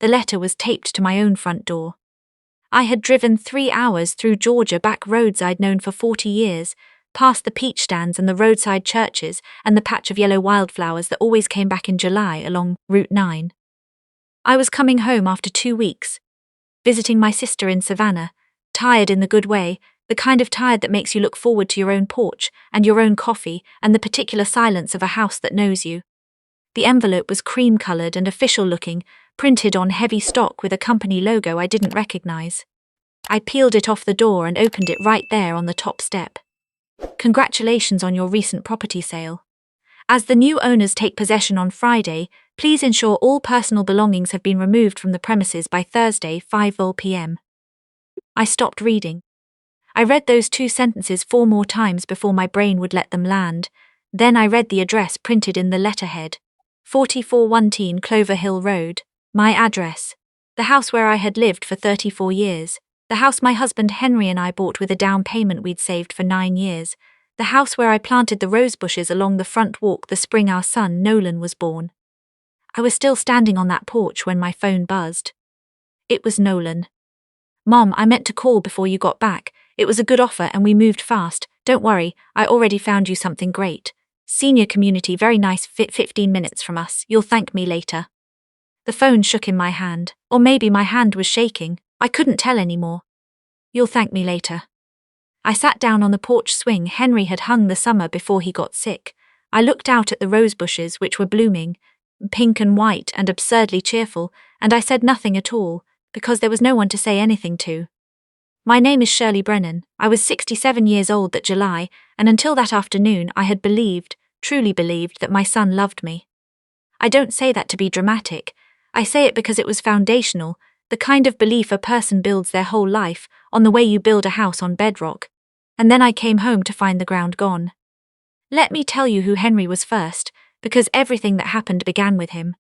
The letter was taped to my own front door. I had driven 3 hours through Georgia back roads I'd known for 40 years, past the peach stands and the roadside churches and the patch of yellow wildflowers that always came back in July along Route 9. I was coming home after 2 weeks, visiting my sister in Savannah, tired in the good way, the kind of tired that makes you look forward to your own porch and your own coffee and the particular silence of a house that knows you. The envelope was cream-colored and official-looking, printed on heavy stock with a company logo I didn't recognize. I peeled it off the door and opened it right there on the top step. Congratulations on your recent property sale. As the new owners take possession on Friday, please ensure all personal belongings have been removed from the premises by Thursday, 5 p.m. I stopped reading. I read those 2 sentences 4 more times before my brain would let them land. Then I read the address printed in the letterhead. 4419 Clover Hill Road. My address. The house where I had lived for 34 years. The house my husband Henry and I bought with a down payment we'd saved for 9 years. The house where I planted the rose bushes along the front walk the spring our son Nolan was born. I was still standing on that porch when my phone buzzed. It was Nolan. Mom, I meant to call before you got back. It was a good offer and we moved fast. Don't worry, I already found you something great. Senior community, very nice, 15 minutes from us. You'll thank me later. The phone shook in my hand, or maybe my hand was shaking. I couldn't tell anymore. You'll thank me later. I sat down on the porch swing Henry had hung the summer before he got sick. I looked out at the rose bushes which were blooming, pink and white and absurdly cheerful, and I said nothing at all, because there was no one to say anything to. My name is Shirley Brennan. I was 67 years old that July, and until that afternoon I had believed, truly believed, that my son loved me. I don't say that to be dramatic. I say it because it was foundational, the kind of belief a person builds their whole life, on the way you build a house on bedrock. And then I came home to find the ground gone. Let me tell you who Henry was first, because everything that happened began with him.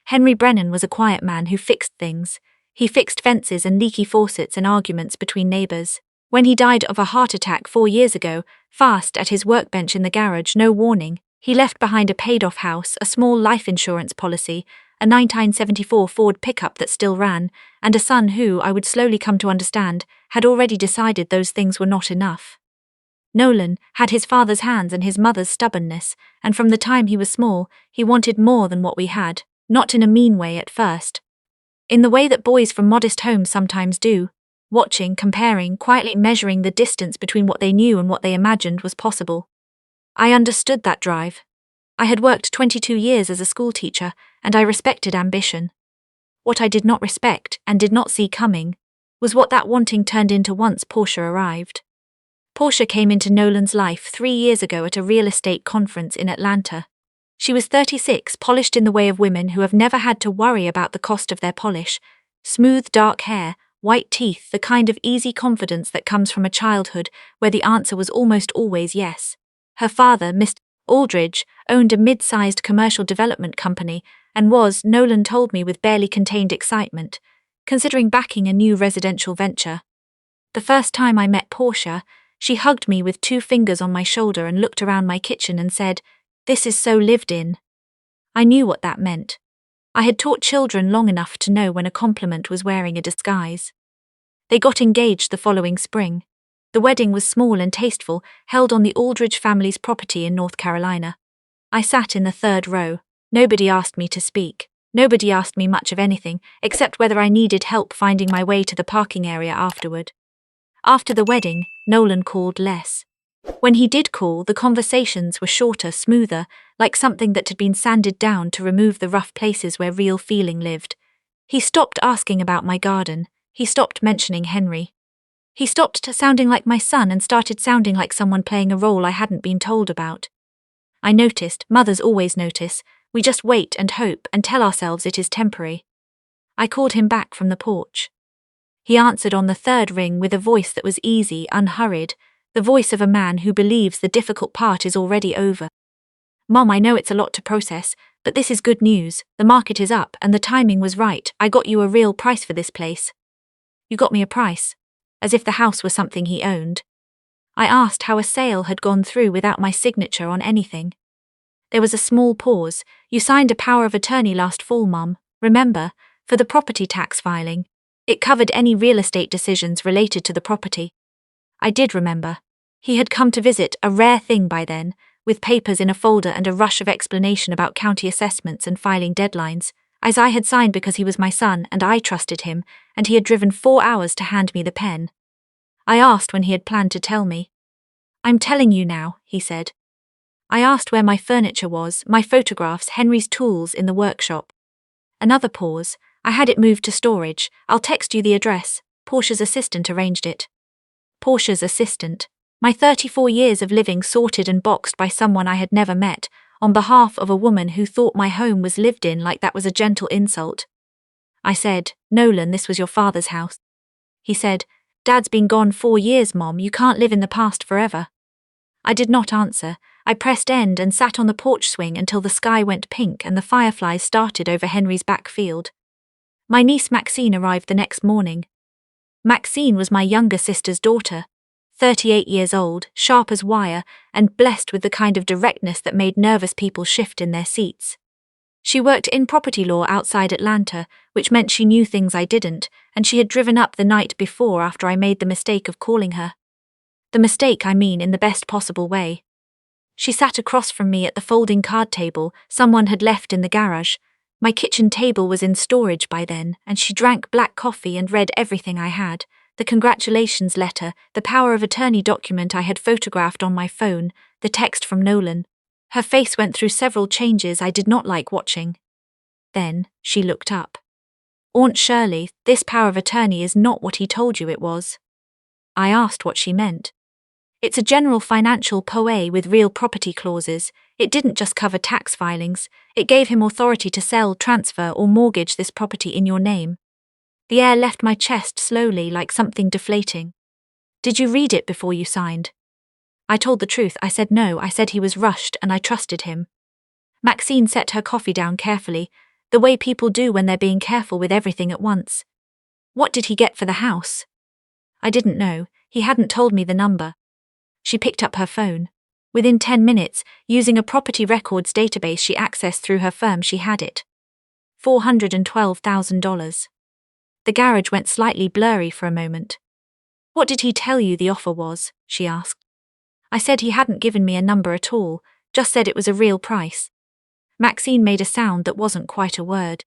Henry Brennan was a quiet man who fixed things. He fixed fences and leaky faucets and arguments between neighbors. When he died of a heart attack 4 years ago, fast at his workbench in the garage, no warning, he left behind a paid-off house, a small life insurance policy, a 1974 Ford pickup that still ran, and a son who, I would slowly come to understand, had already decided those things were not enough. Nolan had his father's hands and his mother's stubbornness, and from the time he was small, he wanted more than what we had, not in a mean way at first. In the way that boys from modest homes sometimes do, watching, comparing, quietly measuring the distance between what they knew and what they imagined was possible. I understood that drive. I had worked 22 years as a schoolteacher, and I respected ambition. What I did not respect, and did not see coming, was what that wanting turned into once Portia arrived. Portia came into Nolan's life 3 years ago at a real estate conference in Atlanta. She was 36, polished in the way of women who have never had to worry about the cost of their polish. Smooth dark hair, white teeth, the kind of easy confidence that comes from a childhood where the answer was almost always yes. Her father, Mr. Aldridge, owned a mid-sized commercial development company and was, Nolan told me with barely contained excitement, considering backing a new residential venture. The first time I met Portia, she hugged me with 2 fingers on my shoulder and looked around my kitchen and said, "This is so lived in." I knew what that meant. I had taught children long enough to know when a compliment was wearing a disguise. They got engaged the following spring. The wedding was small and tasteful, held on the Aldridge family's property in North Carolina. I sat in the 3rd row. Nobody asked me to speak. Nobody asked me much of anything, except whether I needed help finding my way to the parking area afterward. After the wedding, Nolan called less. When he did call, the conversations were shorter, smoother, like something that had been sanded down to remove the rough places where real feeling lived. He stopped asking about my garden. He stopped mentioning Henry. He stopped sounding like my son and started sounding like someone playing a role I hadn't been told about. I noticed, mothers always notice, we just wait and hope and tell ourselves it is temporary. I called him back from the porch. He answered on the 3rd ring with a voice that was easy, unhurried, the voice of a man who believes the difficult part is already over. "Mom, I know it's a lot to process, but this is good news. The market is up and the timing was right. I got you a real price for this place." "You got me a price?" As if the house were something he owned. I asked how a sale had gone through without my signature on anything. There was a small pause. "You signed a power of attorney last fall, Mum. Remember, For the property tax filing. It covered any real estate decisions related to the property. I did remember. He had come to visit, a rare thing by then, with papers in a folder and a rush of explanation about county assessments and filing deadlines, as I had signed because he was my son and I trusted him, and he had driven 4 hours to hand me the pen. I asked when he had planned to tell me. "I'm telling you now," he said. I asked where my furniture was, my photographs, Henry's tools in the workshop. Another pause. "I had it moved to storage. I'll text you the address. Portia's assistant arranged it." Portia's assistant. My 34 years of living sorted and boxed by someone I had never met, on behalf of a woman who thought my home was lived in like that was a gentle insult. I said, "Nolan, this was your father's house." He said, "Dad's been gone 4 years, Mom, you can't live in the past forever." I did not answer. I pressed end and sat on the porch swing until the sky went pink and the fireflies started over Henry's back field. My niece Maxine arrived the next morning. Maxine was my younger sister's daughter, 38 years old, sharp as wire, and blessed with the kind of directness that made nervous people shift in their seats. She worked in property law outside Atlanta, which meant she knew things I didn't, and she had driven up the night before after I made the mistake of calling her. The mistake, I mean, in the best possible way. She sat across from me at the folding card table someone had left in the garage. My kitchen table was in storage by then, and she drank black coffee and read everything I had, the congratulations letter, the power of attorney document I had photographed on my phone, the text from Nolan. Her face went through several changes I did not like watching. Then, she looked up. "Aunt Shirley, this power of attorney is not what he told you it was." I asked what she meant. "It's a general financial POA with real property clauses. It didn't just cover tax filings, it gave him authority to sell, transfer, or mortgage this property in your name." The air left my chest slowly like something deflating. "Did you read it before you signed?" I told the truth. I said no. I said he was rushed and I trusted him. Maxine set her coffee down carefully, the way people do when they're being careful with everything at once. "What did he get for the house?" I didn't know. He hadn't told me the number. She picked up her phone. Within 10 minutes, using a property records database she accessed through her firm, she had it. $412,000. The garage went slightly blurry for a moment. "What did he tell you the offer was?" she asked. I said he hadn't given me a number at all, just said it was a real price. Maxine made a sound that wasn't quite a word.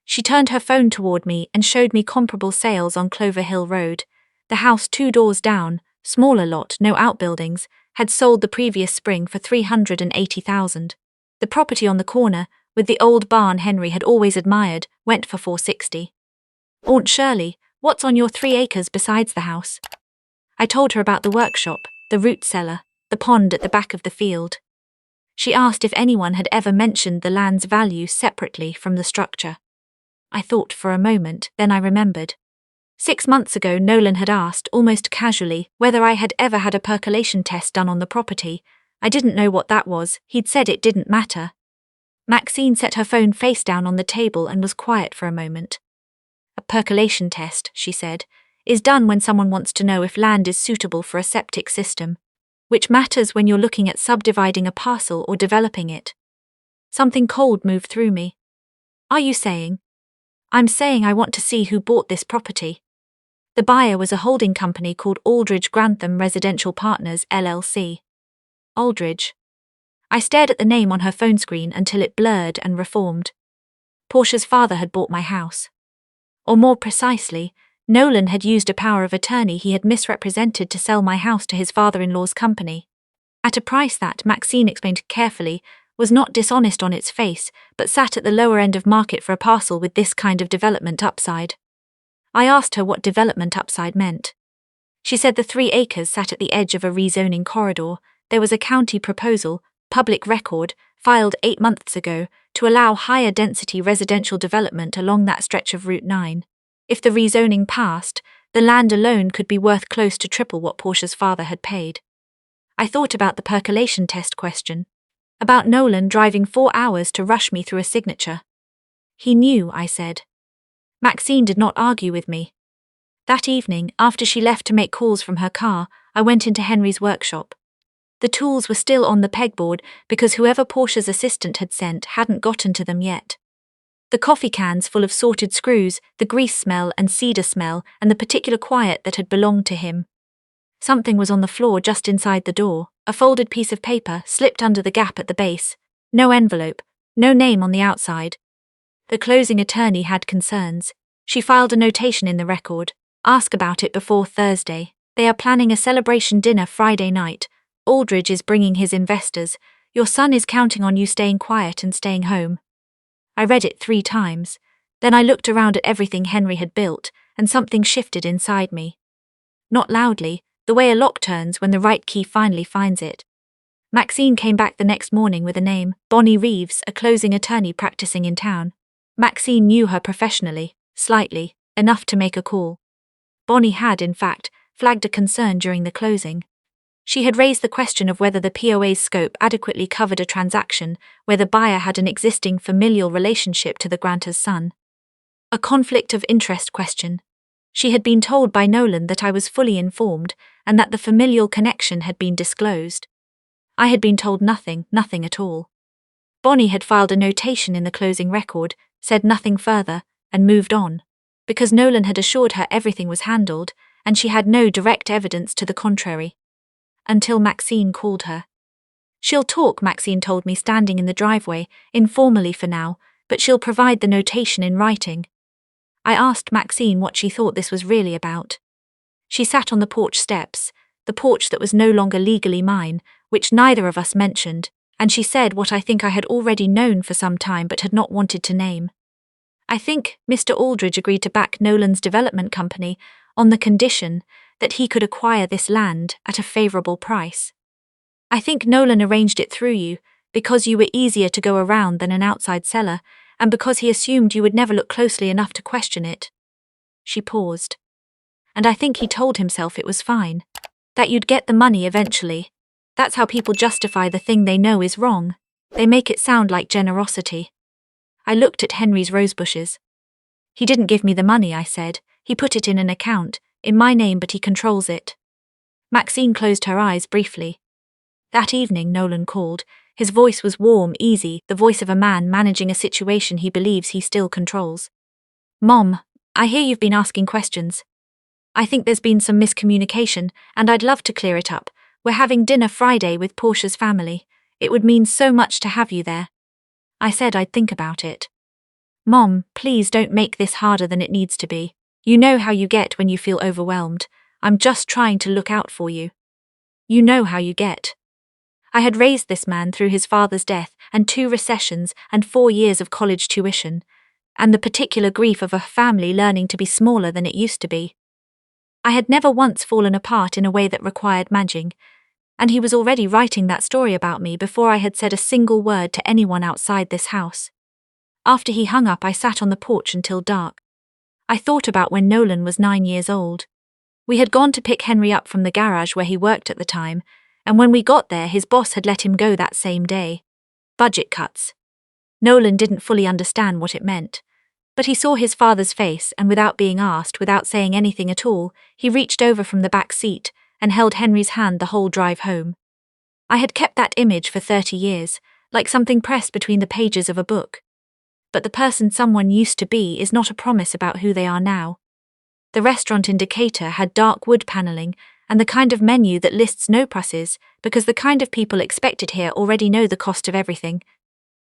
She turned her phone toward me and showed me comparable sales on Clover Hill Road. The house 2 doors down, smaller lot, no outbuildings, had sold the previous spring for $380,000. The property on the corner, with the old barn Henry had always admired, went for $460,000. "Aunt Shirley, what's on your 3 acres besides the house?" I told her about the workshop, the root cellar, the pond at the back of the field. She asked if anyone had ever mentioned the land's value separately from the structure. I thought for a moment, then I remembered. 6 months ago, Nolan had asked, almost casually, whether I had ever had a percolation test done on the property. I didn't know what that was. He'd said it didn't matter. Maxine set her phone face down on the table and was quiet for a moment. "A percolation test," she said, "is done when someone wants to know if land is suitable for a septic system, which matters when you're looking at subdividing a parcel or developing it." Something cold moved through me. "Are you saying?" "I'm saying I want to see who bought this property." The buyer was a holding company called Aldridge Grantham Residential Partners, LLC. Aldridge. I stared at the name on her phone screen until it blurred and reformed. Portia's father had bought my house. Or more precisely, Nolan had used a power of attorney he had misrepresented to sell my house to his father-in-law's company. At a price that, Maxine explained carefully, was not dishonest on its face, but sat at the lower end of market for a parcel with this kind of development upside. I asked her what development upside meant. She said the 3 acres sat at the edge of a rezoning corridor. There was a county proposal, public record, filed 8 months ago, to allow higher density residential development along that stretch of Route 9. If the rezoning passed, the land alone could be worth close to triple what Portia's father had paid. I thought about the percolation test question. About Nolan driving 4 hours to rush me through a signature. He knew, I said. Maxine did not argue with me. That evening, after she left to make calls from her car, I went into Henry's workshop. The tools were still on the pegboard because whoever Portia's assistant had sent hadn't gotten to them yet. The coffee cans full of sorted screws, the grease smell and cedar smell, and the particular quiet that had belonged to him. Something was on the floor just inside the door, a folded piece of paper slipped under the gap at the base. No envelope, no name on the outside. The closing attorney had concerns. She filed a notation in the record. Ask about it before Thursday. They are planning a celebration dinner Friday night. Aldridge is bringing his investors. Your son is counting on you staying quiet and staying home. I read it 3 times. Then I looked around at everything Henry had built, and something shifted inside me. Not loudly, the way a lock turns when the right key finally finds it. Maxine came back the next morning with a name, Bonnie Reeves, a closing attorney practicing in town. Maxine knew her professionally, slightly, enough to make a call. Bonnie had, in fact, flagged a concern during the closing. She had raised the question of whether the POA's scope adequately covered a transaction where the buyer had an existing familial relationship to the grantor's son. A conflict of interest question. She had been told by Nolan that I was fully informed and that the familial connection had been disclosed. I had been told nothing at all. Bonnie had filed a notation in the closing record, said nothing further, and moved on, because Nolan had assured her everything was handled, and she had no direct evidence to the contrary. Until Maxine called her. She'll talk, Maxine told me standing in the driveway, informally for now, but she'll provide the notation in writing. I asked Maxine what she thought this was really about. She sat on the porch steps, the porch that was no longer legally mine, which neither of us mentioned, and she said what I think I had already known for some time but had not wanted to name. I think Mr. Aldridge agreed to back Nolan's development company on the condition that he could acquire this land at a favourable price. I think Nolan arranged it through you because you were easier to go around than an outside seller, and because he assumed you would never look closely enough to question it. She paused. And I think he told himself it was fine. That you'd get the money eventually. That's how people justify the thing they know is wrong. They make it sound like generosity. I looked at Henry's rosebushes. He didn't give me the money, I said. He put it in an account, in my name, but he controls it. Maxine closed her eyes briefly. That evening Nolan called. His voice was warm, easy, the voice of a man managing a situation he believes he still controls. Mom, I hear you've been asking questions. I think there's been some miscommunication, and I'd love to clear it up. We're having dinner Friday with Portia's family. It would mean so much to have you there. I said I'd think about it. Mom, please don't make this harder than it needs to be. You know how you get when you feel overwhelmed. I'm just trying to look out for you. You know how you get. I had raised this man through his father's death and 2 recessions and 4 years of college tuition, and the particular grief of a family learning to be smaller than it used to be. I had never once fallen apart in a way that required managing, and he was already writing that story about me before I had said a single word to anyone outside this house. After he hung up, I sat on the porch until dark. I thought about when Nolan was 9 years old. We had gone to pick Henry up from the garage where he worked at the time, and when we got there, his boss had let him go that same day. Budget cuts. Nolan didn't fully understand what it meant, but he saw his father's face, and without being asked, without saying anything at all, he reached over from the back seat and held Henry's hand the whole drive home. I had kept that image for 30 years, like something pressed between the pages of a book. But the person someone used to be is not a promise about who they are now. The restaurant in Decatur had dark wood paneling and the kind of menu that lists no prices, because the kind of people expected here already know the cost of everything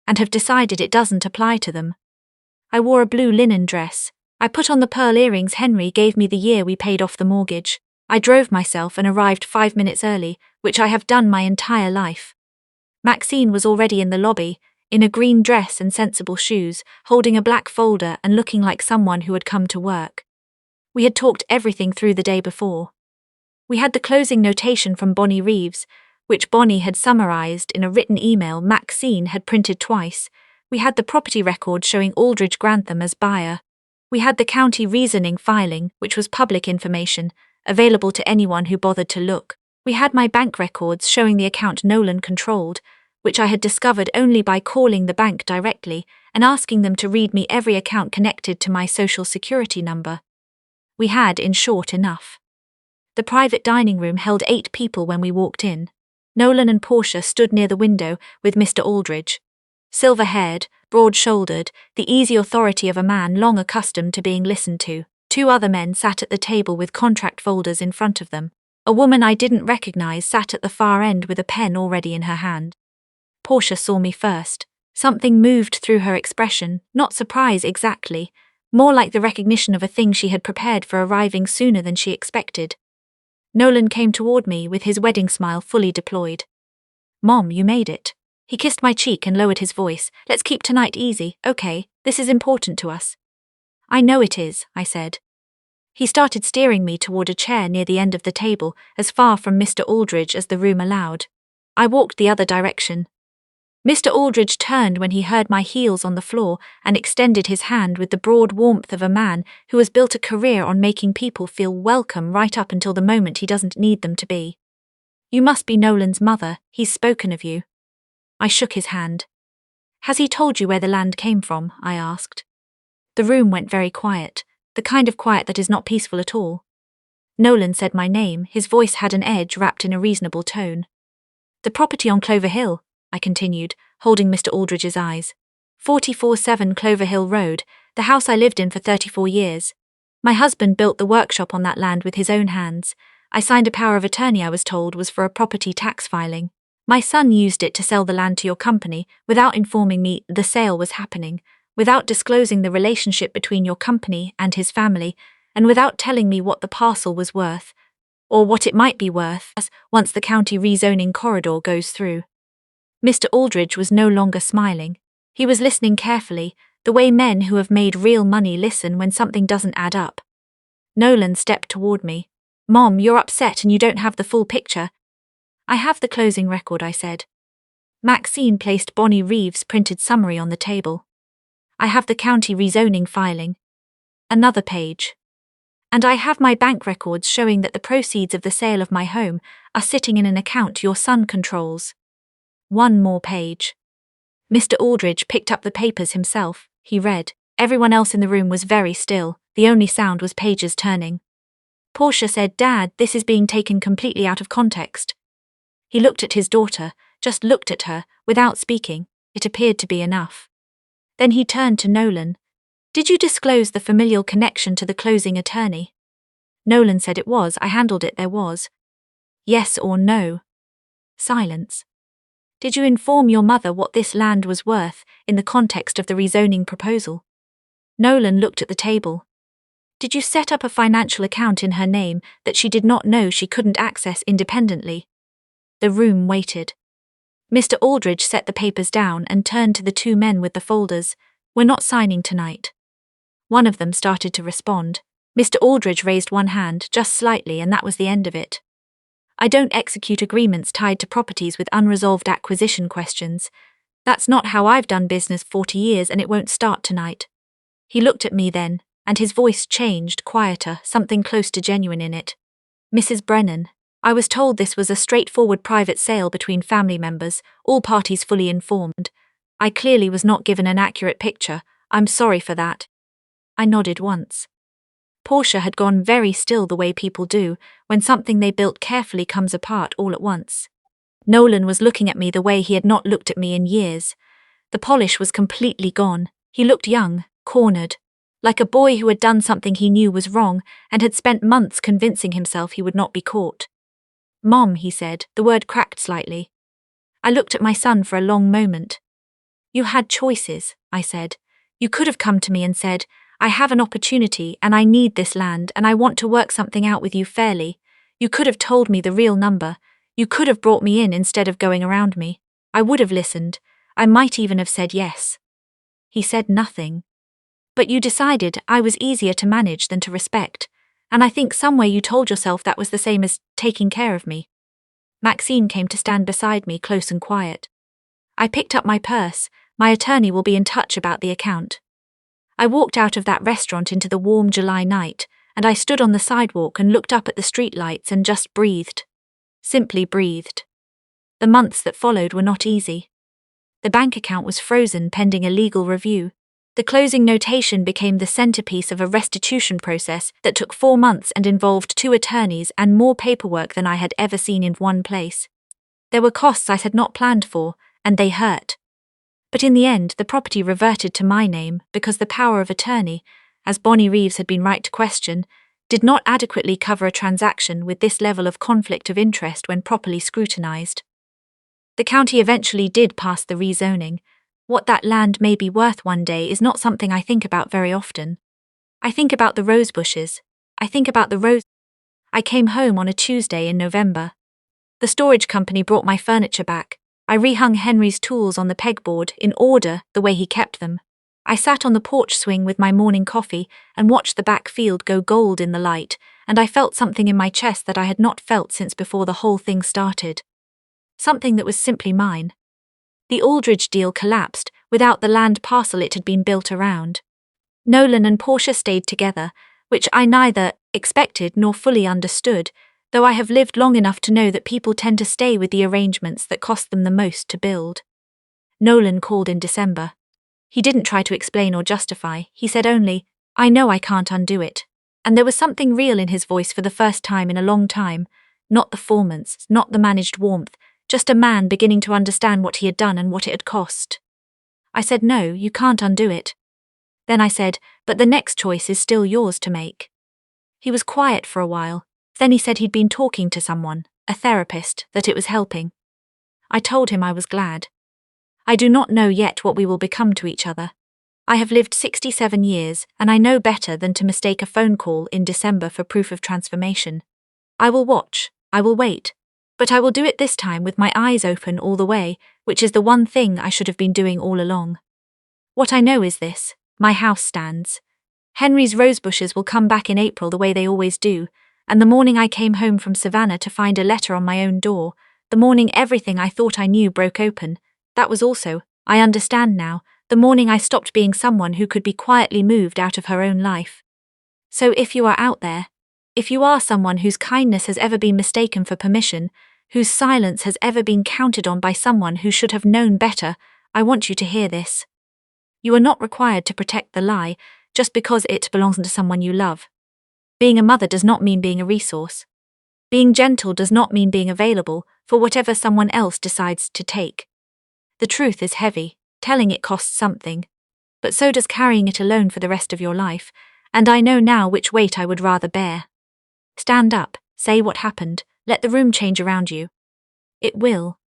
and have decided it doesn't apply to them. I wore a blue linen dress. I put on the pearl earrings Henry gave me the year we paid off the mortgage. I drove myself and arrived 5 minutes early, which I have done my entire life. Maxine was already in the lobby, in a green dress and sensible shoes, holding a black folder and looking like someone who had come to work. We had talked everything through the day before. We had the closing notation from Bonnie Reeves, which Bonnie had summarized in a written email Maxine had printed twice. We had the property record showing Aldridge Grantham as buyer. We had the county reasoning filing, which was public information, available to anyone who bothered to look. We had my bank records showing the account Nolan controlled, which I had discovered only by calling the bank directly and asking them to read me every account connected to my social security number. We had, in short, enough. The private dining room held 8 people when we walked in. Nolan and Portia stood near the window with Mr. Aldridge. Silver-haired, broad-shouldered, the easy authority of a man long accustomed to being listened to. 2 other men sat at the table with contract folders in front of them. A woman I didn't recognize sat at the far end with a pen already in her hand. Portia saw me first. Something moved through her expression, not surprise exactly, more like the recognition of a thing she had prepared for arriving sooner than she expected. Nolan came toward me with his wedding smile fully deployed. "Mom, you made it." He kissed my cheek and lowered his voice. "Let's keep tonight easy, okay? This is important to us." "I know it is," I said. He started steering me toward a chair near the end of the table, as far from Mr. Aldridge as the room allowed. I walked the other direction. Mr. Aldridge turned when he heard my heels on the floor and extended his hand with the broad warmth of a man who has built a career on making people feel welcome right up until the moment he doesn't need them to be. "You must be Nolan's mother, he's spoken of you." I shook his hand. "Has he told you where the land came from?" I asked. The room went very quiet, the kind of quiet that is not peaceful at all. Nolan said my name, his voice had an edge wrapped in a reasonable tone. "The property on Clover Hill," I continued, holding Mr. Aldridge's eyes. 44-7 Clover Hill Road, the house I lived in for 34 years. My husband built the workshop on that land with his own hands. I signed a power of attorney I was told was for a property tax filing. My son used it to sell the land to your company without informing me the sale was happening, without disclosing the relationship between your company and his family, and without telling me what the parcel was worth, or what it might be worth once the county rezoning corridor goes through. Mr. Aldridge was no longer smiling. He was listening carefully, the way men who have made real money listen when something doesn't add up. Nolan stepped toward me. "Mom, you're upset and you don't have the full picture." "I have the closing record," I said. Maxine placed Bonnie Reeves' printed summary on the table. "I have the county rezoning filing." Another page. "And I have my bank records showing that the proceeds of the sale of my home are sitting in an account your son controls." One more page. Mr. Aldridge picked up the papers himself. He read. Everyone else in the room was very still. The only sound was pages turning. Portia said, "Dad, this is being taken completely out of context." He looked at his daughter, just looked at her, without speaking. It appeared to be enough. Then he turned to Nolan. "Did you disclose the familial connection to the closing attorney?" Nolan said it was. I handled it. There was. "Yes or no?" Silence. "Did you inform your mother what this land was worth in the context of the rezoning proposal?" Nolan looked at the table. "Did you set up a financial account in her name that she did not know she couldn't access independently?" The room waited. Mr. Aldridge set the papers down and turned to the 2 men with the folders. "We're not signing tonight." One of them started to respond. Mr. Aldridge raised one hand, just slightly, and that was the end of it. "I don't execute agreements tied to properties with unresolved acquisition questions. That's not how I've done business 40 years, and it won't start tonight." He looked at me then, and his voice changed, quieter, something close to genuine in it. "Mrs. Brennan, I was told this was a straightforward private sale between family members, all parties fully informed. I clearly was not given an accurate picture. I'm sorry for that." I nodded once. Portia had gone very still the way people do when something they built carefully comes apart all at once. Nolan was looking at me the way he had not looked at me in years. The polish was completely gone. He looked young, cornered, like a boy who had done something he knew was wrong and had spent months convincing himself he would not be caught. "Mom," he said, the word cracked slightly. I looked at my son for a long moment. "You had choices," I said. "You could have come to me and said, 'I have an opportunity and I need this land and I want to work something out with you fairly.' You could have told me the real number. You could have brought me in instead of going around me. I would have listened. I might even have said yes." He said nothing. "But you decided I was easier to manage than to respect, and I think somewhere you told yourself that was the same as taking care of me." Maxine came to stand beside me, close and quiet. I picked up my purse. "My attorney will be in touch about the account." I walked out of that restaurant into the warm July night, and I stood on the sidewalk and looked up at the streetlights and just breathed. Simply breathed. The months that followed were not easy. The bank account was frozen pending a legal review. The closing notation became the centerpiece of a restitution process that took 4 months and involved 2 attorneys and more paperwork than I had ever seen in one place. There were costs I had not planned for, and they hurt. But in the end, the property reverted to my name because the power of attorney, as Bonnie Reeves had been right to question, did not adequately cover a transaction with this level of conflict of interest when properly scrutinized. The county eventually did pass the rezoning. What that land may be worth one day is not something I think about very often. I think about the rose bushes. I think about the rose. I came home on a Tuesday in November. The storage company brought my furniture back. I rehung Henry's tools on the pegboard in order the way he kept them. I sat on the porch swing with my morning coffee and watched the back field go gold in the light, and I felt something in my chest that I had not felt since before the whole thing started. Something that was simply mine. The Aldridge deal collapsed without the land parcel it had been built around. Nolan and Portia stayed together, which I neither expected nor fully understood, though I have lived long enough to know that people tend to stay with the arrangements that cost them the most to build. Nolan called in December. He didn't try to explain or justify, he said only, "I know I can't undo it." And there was something real in his voice for the first time in a long time, not the formants, not the managed warmth, just a man beginning to understand what he had done and what it had cost. I said, "No, you can't undo it." Then I said, "But the next choice is still yours to make." He was quiet for a while, then he said he'd been talking to someone, a therapist, that it was helping. I told him I was glad. I do not know yet what we will become to each other. I have lived 67 years, and I know better than to mistake a phone call in December for proof of transformation. I will watch, I will wait, but I will do it this time with my eyes open all the way, which is the one thing I should have been doing all along. What I know is this: my house stands. Henry's rosebushes will come back in April the way they always do, and the morning I came home from Savannah to find a letter on my own door, the morning everything I thought I knew broke open, that was also, I understand now, the morning I stopped being someone who could be quietly moved out of her own life. So if you are out there, if you are someone whose kindness has ever been mistaken for permission, whose silence has ever been counted on by someone who should have known better, I want you to hear this. You are not required to protect the lie just because it belongs to someone you love. Being a mother does not mean being a resource. Being gentle does not mean being available for whatever someone else decides to take. The truth is heavy, telling it costs something, but so does carrying it alone for the rest of your life, and I know now which weight I would rather bear. Stand up, say what happened, let the room change around you. It will.